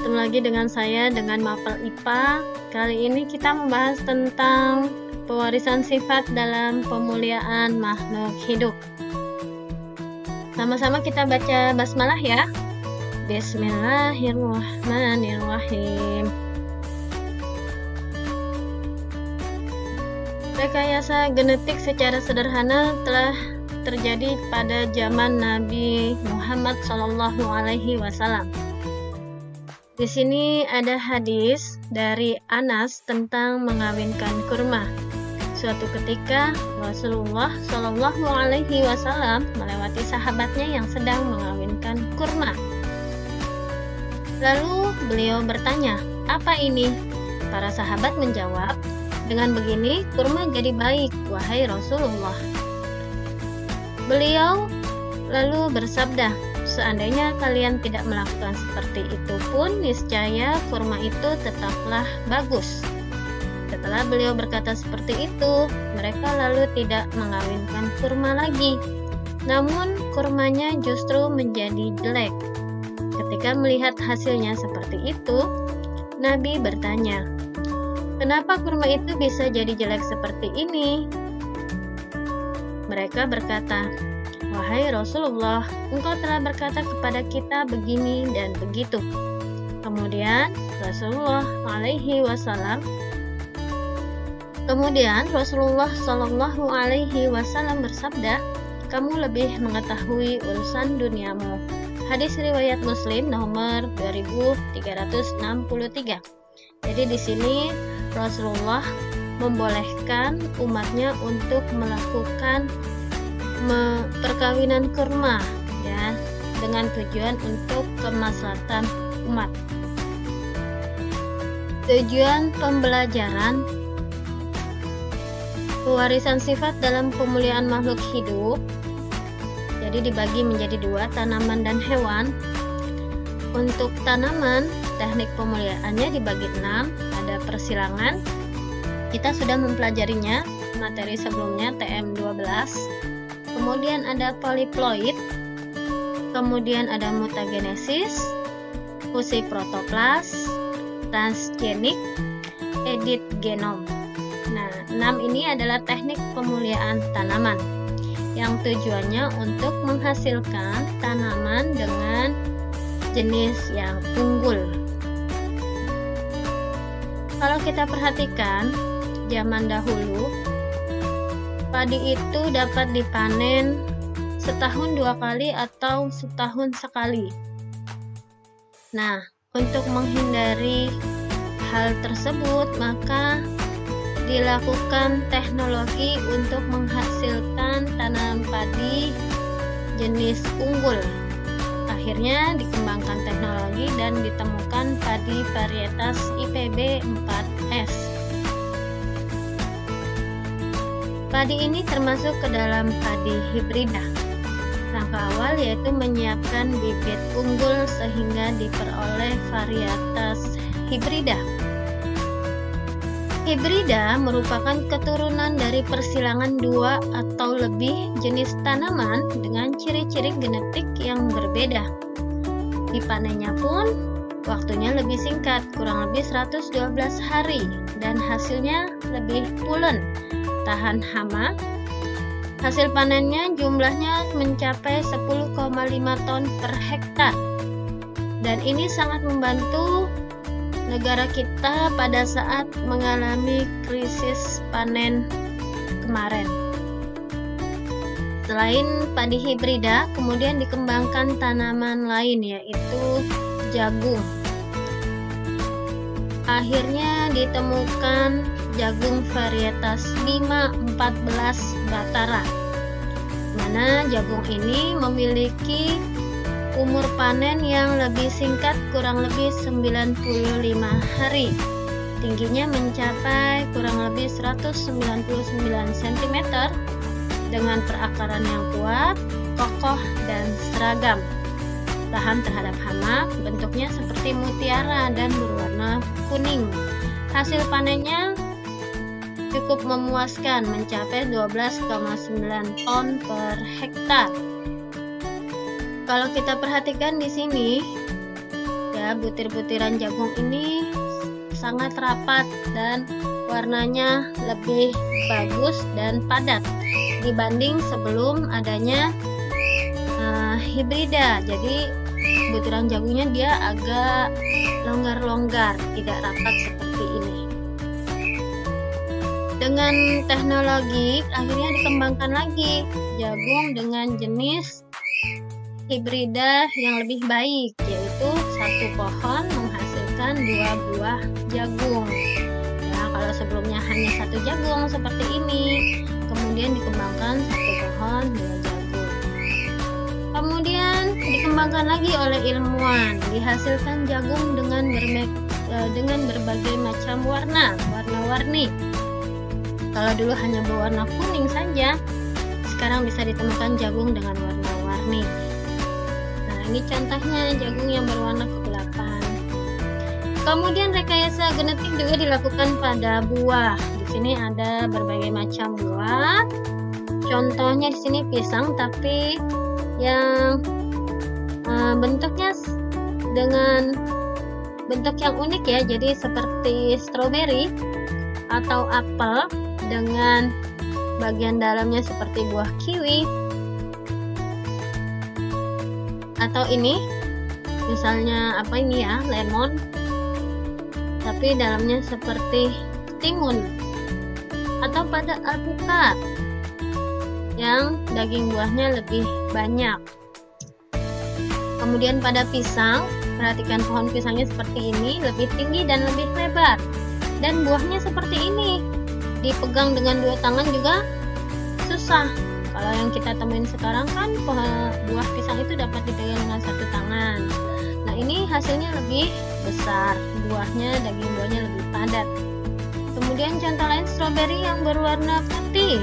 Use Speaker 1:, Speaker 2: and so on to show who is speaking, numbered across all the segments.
Speaker 1: Ketemu lagi dengan saya dengan Mapel IPA. Kali ini kita membahas tentang pewarisan sifat dalam pemuliaan makhluk hidup. Sama-sama kita baca basmalah ya. Bismillahirrahmanirrahim. Rekayasa genetik secara sederhana telah terjadi pada zaman Nabi Muhammad SAW. Di sini ada hadis dari Anas tentang mengawinkan kurma. Suatu ketika Rasulullah SAW melewati sahabatnya yang sedang mengawinkan kurma. Lalu beliau bertanya, "Apa ini?" Para sahabat menjawab, "Dengan begini kurma jadi baik, wahai Rasulullah." Beliau lalu bersabda, "Seandainya kalian tidak melakukan seperti itu pun, niscaya kurma itu tetaplah bagus." Setelah beliau berkata seperti itu, mereka lalu tidak mengawinkan kurma lagi. Namun kurmanya justru menjadi jelek. Ketika melihat hasilnya seperti itu, Nabi bertanya, "Kenapa kurma itu bisa jadi jelek seperti ini?" Mereka berkata, "Wahai Rasulullah, engkau telah berkata kepada kita begini dan begitu." Kemudian Rasulullah SAW bersabda, "Kamu lebih mengetahui urusan duniamu." Hadis riwayat Muslim nomor 2363. Jadi di sini Rasulullah membolehkan umatnya untuk melakukan perkawinan kurma ya, dengan tujuan untuk kemaslahatan umat. Tujuan pembelajaran pewarisan sifat dalam pemuliaan makhluk hidup jadi dibagi menjadi dua, tanaman dan hewan. Untuk tanaman, teknik pemuliaannya dibagi 6. Ada persilangan, kita sudah mempelajarinya materi sebelumnya TM12. Kemudian ada poliploid, kemudian ada mutagenesis, fusi protoplas, transgenik, edit genom. Nah, 6 ini adalah teknik pemuliaan tanaman yang tujuannya untuk menghasilkan tanaman dengan jenis yang unggul. Kalau kita perhatikan, zaman dahulu padi itu dapat dipanen setahun 2 kali atau setahun sekali. Nah, untuk menghindari hal tersebut, maka dilakukan teknologi untuk menghasilkan tanaman padi jenis unggul. Akhirnya dikembangkan teknologi dan ditemukan padi varietas IPB 4S. Padi ini termasuk ke dalam padi hibrida. Langkah awal yaitu menyiapkan bibit unggul sehingga diperoleh varietas hibrida. Hibrida merupakan keturunan dari persilangan 2 atau lebih jenis tanaman dengan ciri-ciri genetik yang berbeda. Dipanennya pun waktunya lebih singkat, kurang lebih 112 hari, dan hasilnya lebih pulen, tahan hama. Hasil panennya jumlahnya mencapai 10,5 ton per hektar. Dan ini sangat membantu negara kita pada saat mengalami krisis panen kemarin. Selain padi hibrida, kemudian dikembangkan tanaman lain yaitu jagung. Akhirnya ditemukan jagung varietas 514 Batara, mana jagung ini memiliki umur panen yang lebih singkat, kurang lebih 95 hari. Tingginya mencapai kurang lebih 199 cm dengan perakaran yang kuat, kokoh, dan seragam. Tahan terhadap hama, bentuknya seperti mutiara dan berwarna kuning. Hasil panennya cukup memuaskan, mencapai 12,9 ton per hektar. Kalau kita perhatikan di sini, ya ya, butir-butiran jagung ini sangat rapat dan warnanya lebih bagus dan padat dibanding sebelum adanya hibrida. Jadi butiran jagungnya dia agak longgar-longgar, tidak rapat seperti ini. Dengan teknologi akhirnya dikembangkan lagi jagung dengan jenis hibrida yang lebih baik, yaitu satu pohon menghasilkan 2 buah jagung. Ya, kalau sebelumnya hanya 1 jagung seperti ini, kemudian dikembangkan 1 pohon 2 jagung. Kemudian dikembangkan lagi oleh ilmuwan, dihasilkan jagung dengan berbagai macam warna-warni. Kalau dulu hanya berwarna kuning saja, sekarang bisa ditemukan jagung dengan warna-warni. Nah, ini contohnya jagung yang berwarna kegelapan. Kemudian rekayasa genetik juga dilakukan pada buah. Di sini ada berbagai macam buah. Contohnya di sini pisang, tapi yang bentuknya dengan bentuk yang unik ya, jadi seperti stroberi atau apel dengan bagian dalamnya seperti buah kiwi, atau ini misalnya apa ini ya, lemon tapi dalamnya seperti timun, atau pada alpukat yang daging buahnya lebih banyak. Kemudian pada pisang, perhatikan pohon pisangnya seperti ini, lebih tinggi dan lebih lebar, dan buahnya seperti ini, dipegang dengan 2 tangan juga susah. Kalau yang kita temuin sekarang kan buah pisang itu dapat dipegang dengan 1 tangan. Nah, ini hasilnya lebih besar, daging buahnya lebih padat. Kemudian contoh lain stroberi yang berwarna putih.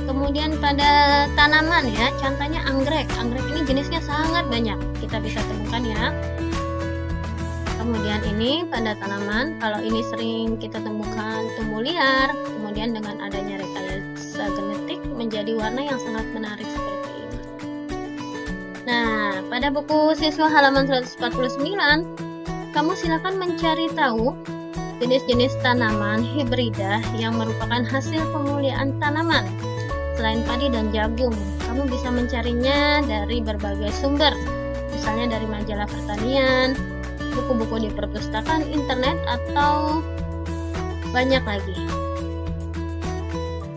Speaker 1: Kemudian pada tanaman ya, contohnya anggrek. Anggrek ini jenisnya sangat banyak, kita bisa temukan ya. Kemudian ini pada tanaman, kalau ini sering kita temukan tumbuh liar, kemudian dengan adanya rekayasa genetik menjadi warna yang sangat menarik seperti ini. Nah, pada buku siswa halaman 149, kamu silakan mencari tahu jenis-jenis tanaman hibrida yang merupakan hasil pemuliaan tanaman. Selain padi dan jagung, kamu bisa mencarinya dari berbagai sumber, misalnya dari majalah pertanian, buku-buku di perpustakaan, internet, atau banyak lagi.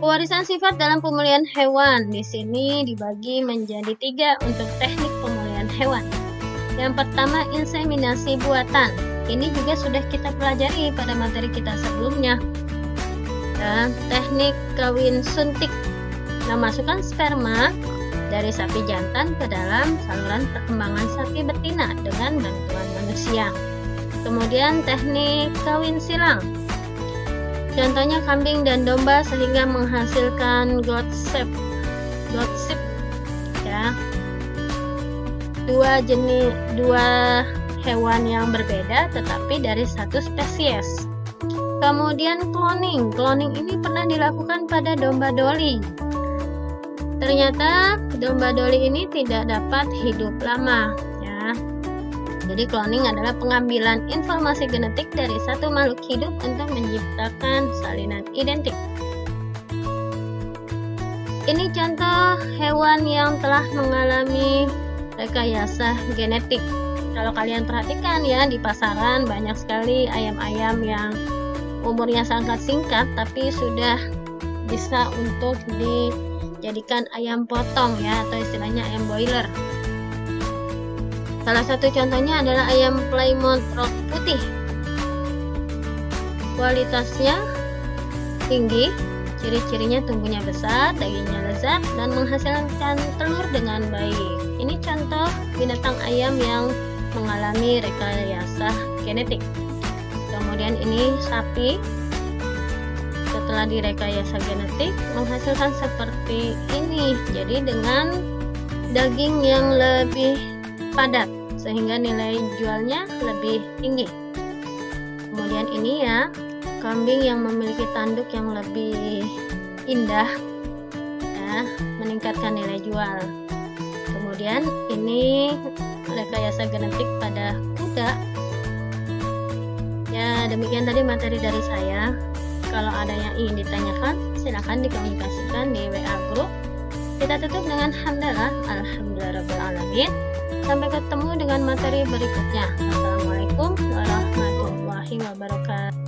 Speaker 1: Pewarisan sifat dalam pemulihan hewan di sini dibagi menjadi 3 untuk teknik pemulihan hewan. Yang pertama, inseminasi buatan. Ini juga sudah kita pelajari pada materi kita sebelumnya. Dan teknik kawin suntik, memasukkan sperma dari sapi jantan ke dalam saluran perkembangan sapi betina dengan bantuan manusia. Kemudian teknik kawin silang, contohnya kambing dan domba sehingga menghasilkan goat sheep ya, 2 hewan yang berbeda tetapi dari 1 spesies. Kemudian cloning ini pernah dilakukan pada domba doli. Ternyata domba doli ini tidak dapat hidup lama ya. Jadi cloning adalah pengambilan informasi genetik dari satu makhluk hidup untuk menciptakan salinan identik. Ini contoh hewan yang telah mengalami rekayasa genetik. Kalau kalian perhatikan ya, di pasaran banyak sekali ayam-ayam yang umurnya sangat singkat tapi sudah bisa untuk dijadikan ayam potong ya, atau istilahnya ayam boiler. Salah satu contohnya adalah ayam Plymouth Rock putih. Kualitasnya tinggi, ciri-cirinya tumbuhnya besar, dagingnya lezat, dan menghasilkan telur dengan baik. Ini contoh binatang ayam yang mengalami rekayasa genetik. Kemudian ini sapi, setelah direkayasa genetik menghasilkan seperti ini, jadi dengan daging yang lebih padat sehingga nilai jualnya lebih tinggi. Kemudian ini ya, kambing yang memiliki tanduk yang lebih indah ya, meningkatkan nilai jual. Kemudian ini rekayasa genetik pada kuda. Ya, demikian tadi materi dari saya. Kalau ada yang ingin ditanyakan, silakan dikomunikasikan di WA Group. Kita tutup dengan hamdalah, alhamdulillahirabbil. Sampai ketemu dengan materi berikutnya. Assalamualaikum warahmatullahi wabarakatuh.